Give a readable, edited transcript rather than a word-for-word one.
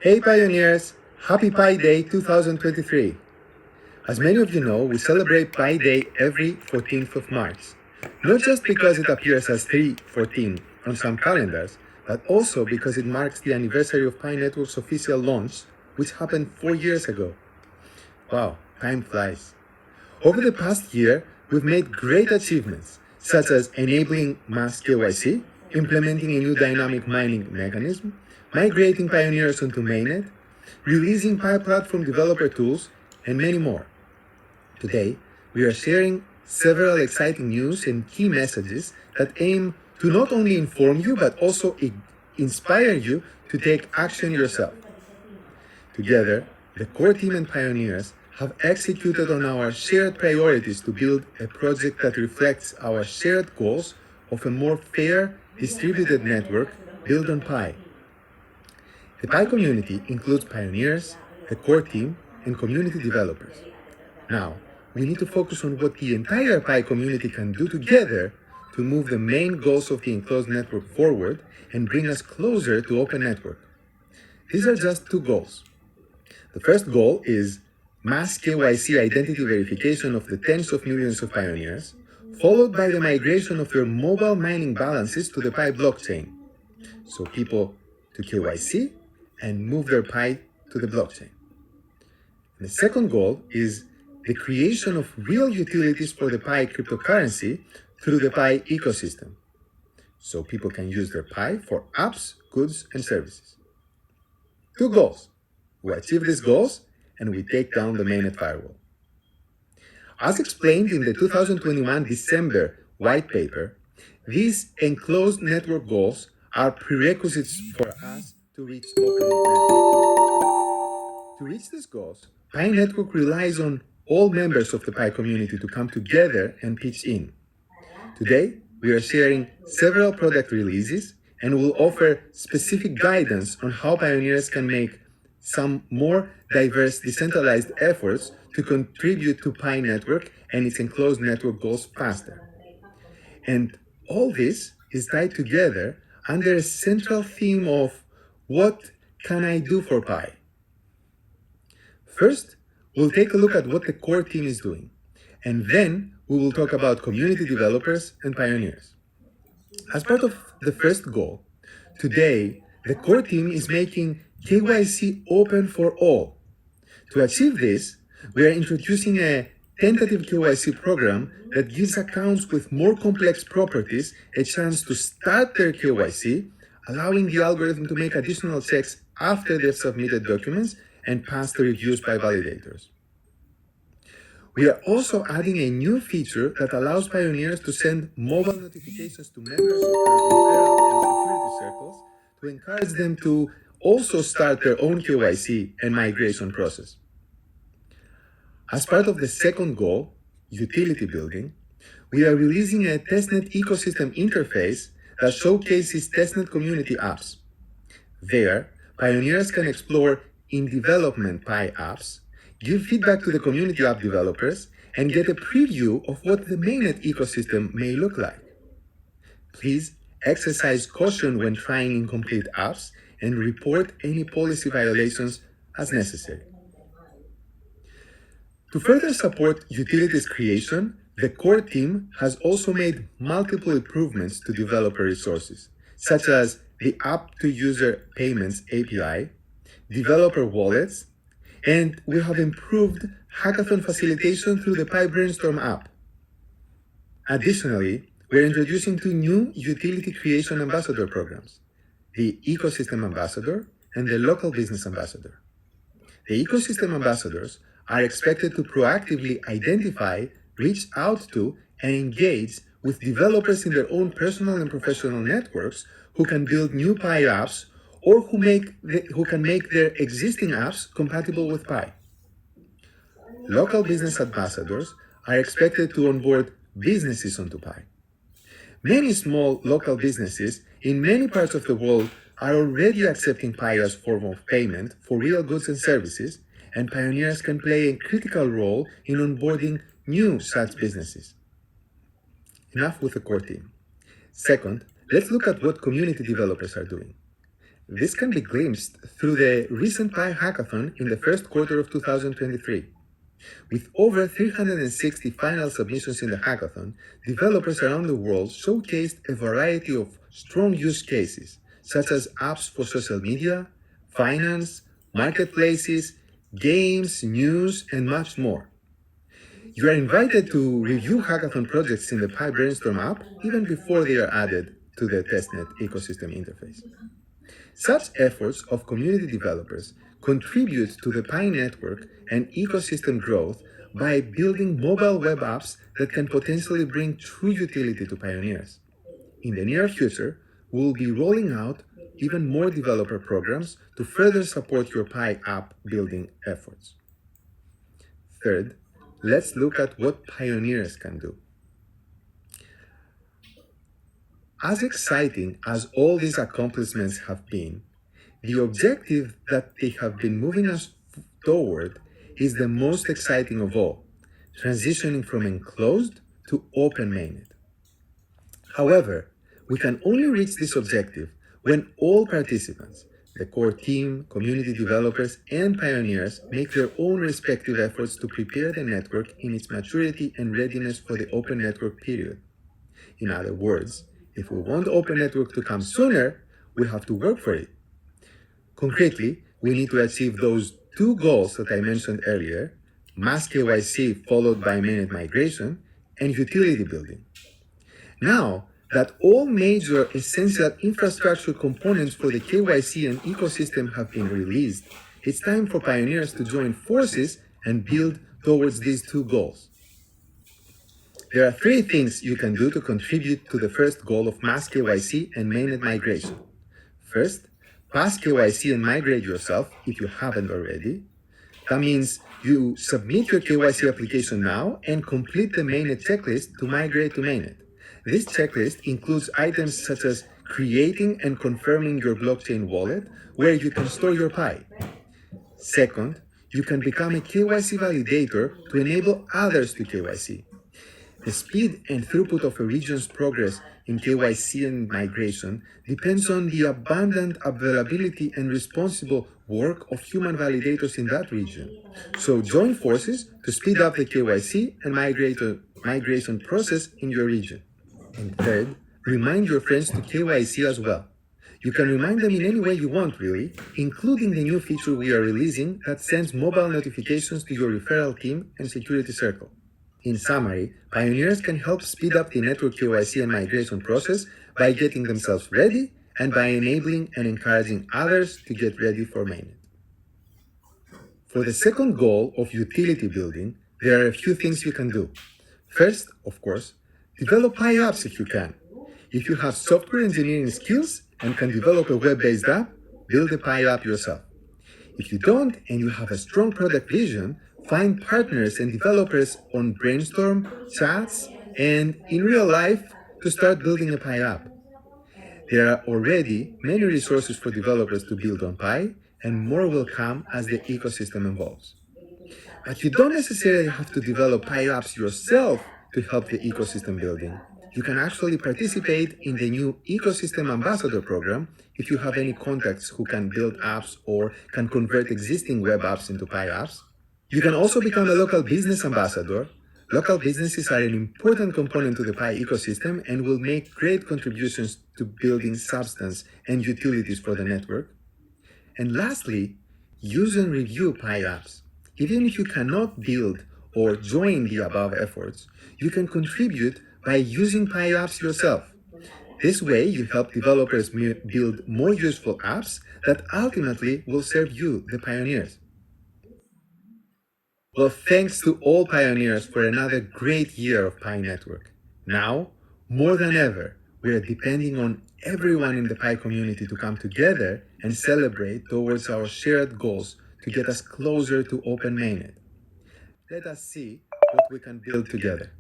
Hey Pioneers! Happy Pi Day 2023! As many of you know, we celebrate Pi Day every 14th of March. Not just because it appears as 314 on some calendars, but also because it marks the anniversary of Pi Network's official launch, which happened 4 years ago. Wow, time flies. Over the past year, we've made great achievements, such as enabling mass KYC, implementing a new dynamic mining mechanism, migrating pioneers onto mainnet, releasing Pi platform developer tools, and many more. Today, we are sharing several exciting news and key messages that aim to not only inform you but also inspire you to take action yourself. Together, the core team and pioneers have executed on our shared priorities to build a project that reflects our shared goals of a more fair, distributed network built on Pi. The Pi community includes pioneers, the core team, and community developers. Now, we need to focus on what the entire Pi community can do together to move the main goals of the enclosed network forward and bring us closer to open network. These are just two goals. The first goal is mass KYC identity verification of the tens of millions of pioneers, followed by the migration of their mobile mining balances to the Pi blockchain. So people to KYC and move their Pi to the blockchain. And the second goal is the creation of real utilities for the Pi cryptocurrency through the Pi ecosystem. So people can use their Pi for apps, goods, and services. Two goals. We achieve these goals and we take down the mainnet firewall. As explained in the 2021 December white paper, these enclosed network goals are prerequisites for us to reach open network. To reach these goals, Pi Network relies on all members of the Pi community to come together and pitch in. Today, we are sharing several product releases and will offer specific guidance on how pioneers can make some more diverse decentralized efforts to contribute to Pi Network and its enclosed network goals faster. And all this is tied together under a central theme of what can I do for Pi? First, we'll take a look at what the core team is doing, and then we will talk about community developers and pioneers. As part of the first goal, today, the core team is making KYC open for all. To achieve this, we are introducing a tentative KYC program that gives accounts with more complex properties a chance to start their KYC, allowing the algorithm to make additional checks after they've submitted documents and pass the reviews by validators. We are also adding a new feature that allows pioneers to send mobile notifications to members of their referral and security circles to encourage them to also start their own KYC and migration process. As part of the second goal, utility building, we are releasing a testnet ecosystem interface that showcases testnet community apps. There, pioneers can explore in-development Pi apps, give feedback to the community app developers, and get a preview of what the mainnet ecosystem may look like. Please exercise caution when trying incomplete apps and report any policy violations as necessary. To further support utilities creation, the core team has also made multiple improvements to developer resources, such as the app-to-user payments API, developer wallets, and we have improved hackathon facilitation through the Pi Brainstorm app. Additionally, we're introducing two new utility creation ambassador programs, the Ecosystem Ambassador and the Local Business Ambassador. The ecosystem ambassadors are expected to proactively identify, reach out to, and engage with developers in their own personal and professional networks who can build new Pi apps or who can make their existing apps compatible with Pi. Local business ambassadors are expected to onboard businesses onto Pi. Many small local businesses in many parts of the world are already accepting Pi as form of payment for real goods and services, and pioneers can play a critical role in onboarding new such businesses. Enough with the core team. Second, let's look at what community developers are doing. This can be glimpsed through the recent Pi hackathon in the first quarter of 2023. With over 360 final submissions in the hackathon, developers around the world showcased a variety of strong use cases, such as apps for social media, finance, marketplaces, games, news, and much more. You are invited to review hackathon projects in the Pi Brainstorm app even before they are added to the testnet ecosystem interface. Such efforts of community developers contribute to the Pi network and ecosystem growth by building mobile web apps that can potentially bring true utility to pioneers. In the near future, we'll be rolling out even more developer programs to further support your Pi app building efforts. Third, let's look at what pioneers can do. As exciting as all these accomplishments have been, the objective that they have been moving us toward is the most exciting of all, transitioning from enclosed to open mainnet. However, we can only reach this objective when all participants, the core team, community developers, and pioneers make their own respective efforts to prepare the network in its maturity and readiness for the open network period. In other words, if we want open network to come sooner, we have to work for it. Concretely, we need to achieve those two goals that I mentioned earlier, mass KYC followed by mainnet migration, and utility building. Now that all major essential infrastructure components for the KYC and ecosystem have been released, it's time for pioneers to join forces and build towards these two goals. There are three things you can do to contribute to the first goal of mass KYC and mainnet migration. First, pass KYC and migrate yourself if you haven't already. That means you submit your KYC application now and complete the mainnet checklist to migrate to mainnet. This checklist includes items such as creating and confirming your blockchain wallet where you can store your Pi. Second, you can become a KYC validator to enable others to KYC. The speed and throughput of a region's progress in KYC and migration depends on the abundant availability and responsible work of human validators in that region. So join forces to speed up the KYC and migration process in your region. And third, remind your friends to KYC as well. You can remind them in any way you want, really, including the new feature we are releasing that sends mobile notifications to your referral team and security circle. In summary, pioneers can help speed up the network KYC and migration process by getting themselves ready and by enabling and encouraging others to get ready for mainnet. For the second goal of utility building, there are a few things you can do. First, of course, develop Pi apps if you can. If you have software engineering skills and can develop a web-based app, build a Pi app yourself. If you don't and you have a strong product vision, find partners and developers on Brainstorm, chats, and in real life to start building a Pi app. There are already many resources for developers to build on Pi, and more will come as the ecosystem evolves. But you don't necessarily have to develop Pi apps yourself to help the ecosystem building. You can actually participate in the new Ecosystem Ambassador program if you have any contacts who can build apps or can convert existing web apps into Pi apps. You can also become a local business ambassador. Local businesses are an important component to the Pi ecosystem and will make great contributions to building substance and utilities for the network. And lastly, use and review Pi apps. Even if you cannot build or join the above efforts, you can contribute by using Pi apps yourself. This way, you help developers build more useful apps that ultimately will serve you, the pioneers. Well, thanks to all pioneers for another great year of Pi Network. Now, more than ever, we are depending on everyone in the Pi community to come together and celebrate towards our shared goals to get us closer to open mainnet. Let us see what we can build together.